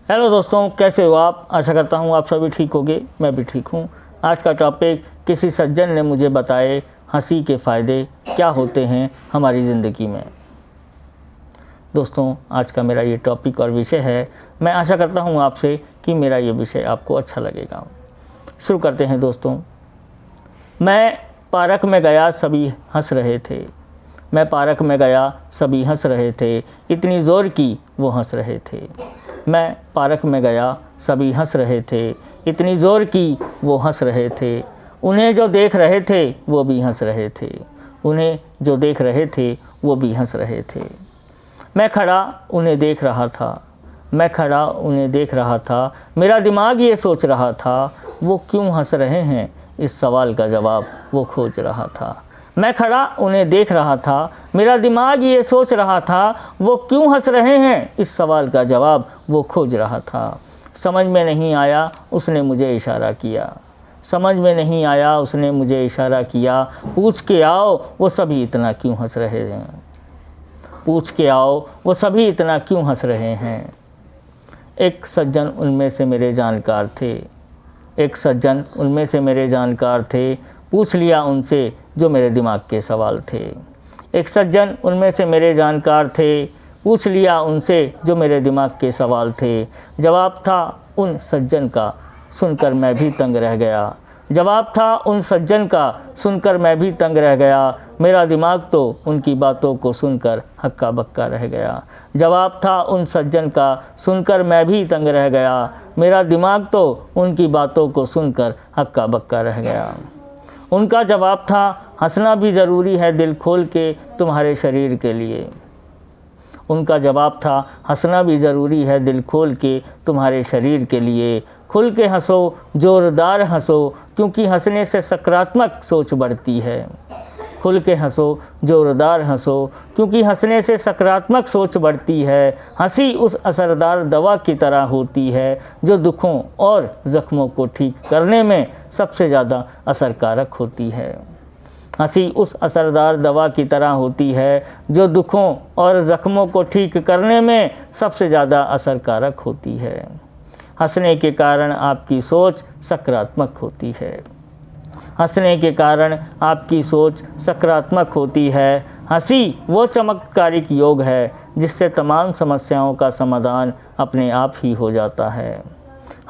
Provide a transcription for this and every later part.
Hello दोस्तों, कैसे हो आप। आशा करता हूँ आप सभी ठीक होंगे, मैं भी ठीक हूँ। आज का टॉपिक, किसी सज्जन ने मुझे बताए हंसी के फ़ायदे क्या होते हैं हमारी ज़िंदगी में। दोस्तों, आज का मेरा ये टॉपिक और विषय है। मैं आशा करता हूँ आपसे कि मेरा ये विषय आपको अच्छा लगेगा। शुरू करते हैं दोस्तों। मैं पार्क में गया, सभी हंस रहे थे। मैं पार्क में गया, सभी हंस रहे थे, इतनी ज़ोर की वो हंस रहे थे। मैं पार्क में गया, सभी हंस रहे थे, इतनी ज़ोर की वो हंस रहे थे। उन्हें जो देख रहे थे वो भी हंस रहे थे। उन्हें जो देख रहे थे वो भी हंस रहे थे। मैं खड़ा उन्हें देख रहा था। मैं खड़ा उन्हें देख रहा था। मेरा दिमाग ये सोच रहा था, वो क्यों हंस रहे हैं। इस सवाल का जवाब वो खोज रहा था। मैं खड़ा उन्हें देख रहा था। मेरा दिमाग ये सोच रहा था, वो क्यों हंस रहे हैं। इस सवाल का जवाब वो खोज रहा था। समझ में नहीं आया, उसने मुझे इशारा किया। समझ में नहीं आया, उसने मुझे इशारा किया। पूछ के आओ, वो सभी इतना क्यों हंस रहे हैं। पूछ के आओ, वो सभी इतना क्यों हंस रहे हैं। एक सज्जन उनमें से मेरे जानकार थे। एक सज्जन उनमें से मेरे जानकार थे। पूछ लिया उनसे जो मेरे दिमाग के सवाल थे। एक सज्जन उनमें से मेरे जानकार थे। पूछ लिया उनसे जो मेरे दिमाग के सवाल थे। जवाब था उन सज्जन का, सुनकर मैं भी तंग रह गया। जवाब था उन सज्जन का, सुनकर मैं भी तंग रह गया। मेरा दिमाग तो उनकी बातों को सुनकर हक्का बक्का रह गया। जवाब था उन सज्जन का, सुनकर मैं भी तंग रह गया। मेरा दिमाग तो उनकी बातों को सुनकर हक्का बक्का रह गया। उनका जवाब था, हंसना भी ज़रूरी है दिल खोल के तुम्हारे शरीर के लिए। उनका जवाब था, हंसना भी ज़रूरी है दिल खोल के तुम्हारे शरीर के लिए। खुल के हंसो, ज़ोरदार हंसो, क्योंकि हंसने से सकारात्मक सोच बढ़ती है। खुल के हंसो, ज़ोरदार हंसो, क्योंकि हंसने से सकारात्मक सोच बढ़ती है। हंसी उस असरदार दवा की तरह होती है जो दुखों और ज़ख्मों को ठीक करने में सबसे ज़्यादा असरकारक होती है। हंसी उस असरदार दवा की तरह होती है जो दुखों और ज़ख्मों को ठीक करने में सबसे ज़्यादा असरकारक होती है। हंसने के कारण आपकी सोच सकारात्मक होती है। हंसने के कारण आपकी सोच सकारात्मक होती है। हंसी वो चमत्कारिक योग है जिससे तमाम समस्याओं का समाधान अपने आप ही हो जाता है।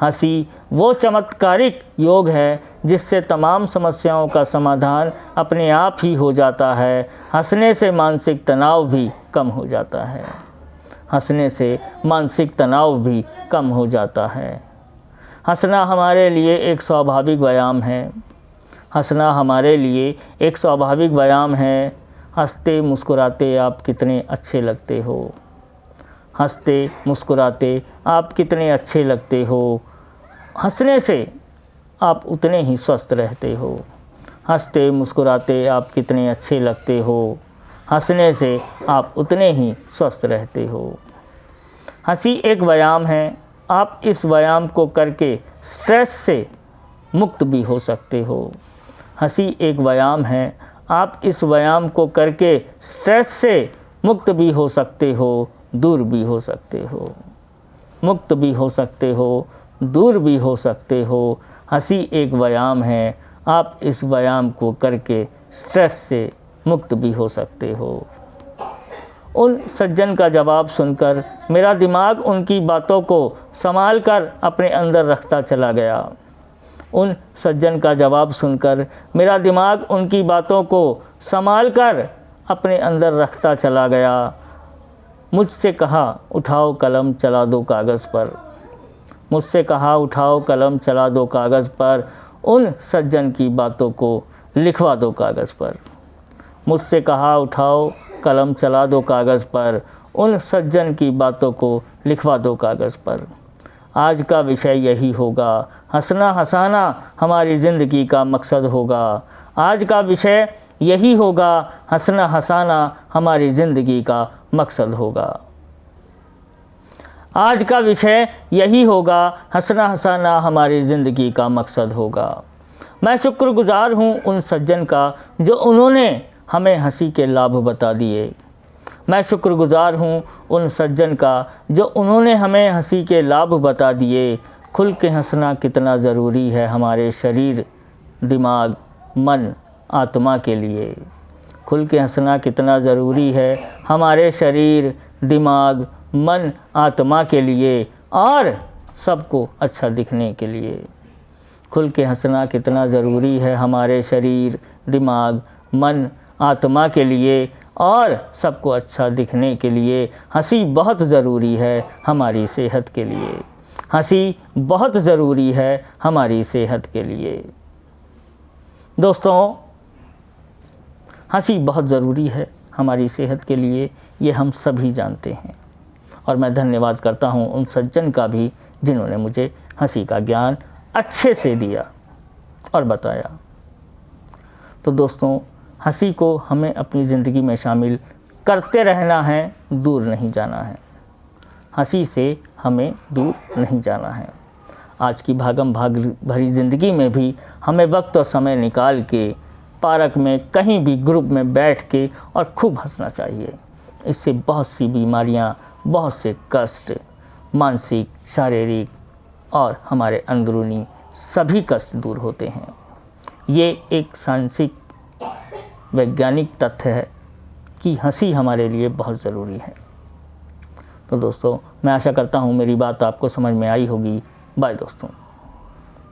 हंसी वो चमत्कारिक योग है जिससे तमाम समस्याओं का समाधान अपने आप ही हो जाता है। हंसने से मानसिक तनाव भी कम हो जाता है। हंसने से मानसिक तनाव भी कम हो जाता है। हंसना हमारे लिए एक स्वाभाविक व्यायाम है। हंसना हमारे लिए एक स्वाभाविक व्यायाम है। हंसते मुस्कुराते आप कितने अच्छे लगते हो। हंसते मुस्कुराते आप कितने अच्छे लगते हो। हंसने से आप उतने ही स्वस्थ रहते हो। हंसते मुस्कुराते आप कितने अच्छे लगते हो। हंसने से आप उतने ही स्वस्थ रहते हो। हंसी एक व्यायाम है। आप इस व्यायाम को करके स्ट्रेस से मुक्त भी हो सकते हो। हंसी एक व्यायाम है। आप इस व्यायाम को करके स्ट्रेस से मुक्त भी हो सकते हो, दूर भी हो सकते हो। मुक्त भी हो सकते हो, दूर भी हो सकते हो। हंसी एक व्यायाम है। आप इस व्यायाम को करके स्ट्रेस से मुक्त भी हो सकते हो। उन सज्जन का जवाब सुनकर मेरा दिमाग उनकी बातों को संभाल कर अपने अंदर रखता चला गया। उन सज्जन का जवाब सुनकर मेरा दिमाग उनकी बातों को संभाल कर अपने अंदर रखता चला गया। मुझसे कहा, उठाओ कलम चला दो कागज़ पर। मुझसे कहा, उठाओ कलम चला दो कागज़ पर। उन सज्जन की बातों को लिखवा दो कागज़ पर। मुझसे कहा, उठाओ कलम चला दो कागज़ पर। उन सज्जन की बातों को लिखवा दो कागज़ पर। आज का विषय यही होगा, हंसना हंसाना हमारी ज़िंदगी का मकसद होगा। आज का विषय यही होगा, हंसना हंसाना हमारी ज़िंदगी का मकसद होगा। आज का विषय यही होगा, हंसना हंसाना हमारी ज़िंदगी का मकसद होगा। मैं शुक्रगुज़ार हूँ उन सज्जन का जो उन्होंने हमें हंसी के लाभ बता दिए। मैं शुक्रगुजार हूँ उन सज्जन का जो उन्होंने हमें हंसी के लाभ बता दिए। खुल के हंसना कितना ज़रूरी है हमारे शरीर, दिमाग, मन, आत्मा के लिए। खुल के हंसना कितना ज़रूरी है हमारे शरीर, दिमाग, मन, आत्मा के लिए और सबको अच्छा दिखने के लिए। खुल के हंसना कितना ज़रूरी है हमारे शरीर, दिमाग, मन, आत्मा के लिए और सबको अच्छा दिखने के लिए। हंसी बहुत ज़रूरी है हमारी सेहत के लिए। हंसी बहुत ज़रूरी है हमारी सेहत के लिए। दोस्तों, हंसी बहुत ज़रूरी है हमारी सेहत के लिए, ये हम सभी जानते हैं। और मैं धन्यवाद करता हूँ उन सज्जन का भी जिन्होंने मुझे हंसी का ज्ञान अच्छे से दिया और बताया। तो दोस्तों, हंसी को हमें अपनी ज़िंदगी में शामिल करते रहना है, दूर नहीं जाना है। हंसी से हमें दूर नहीं जाना है। आज की भागम भाग भरी ज़िंदगी में भी हमें वक्त और समय निकाल के पार्क में कहीं भी ग्रुप में बैठ के और खूब हंसना चाहिए। इससे बहुत सी बीमारियां, बहुत से कष्ट, मानसिक, शारीरिक और हमारे अंदरूनी सभी कष्ट दूर होते हैं। ये एक साइंसिक वैज्ञानिक तथ्य है कि हंसी हमारे लिए बहुत ज़रूरी है। तो दोस्तों, मैं आशा करता हूँ मेरी बात आपको समझ में आई होगी। बाय दोस्तों।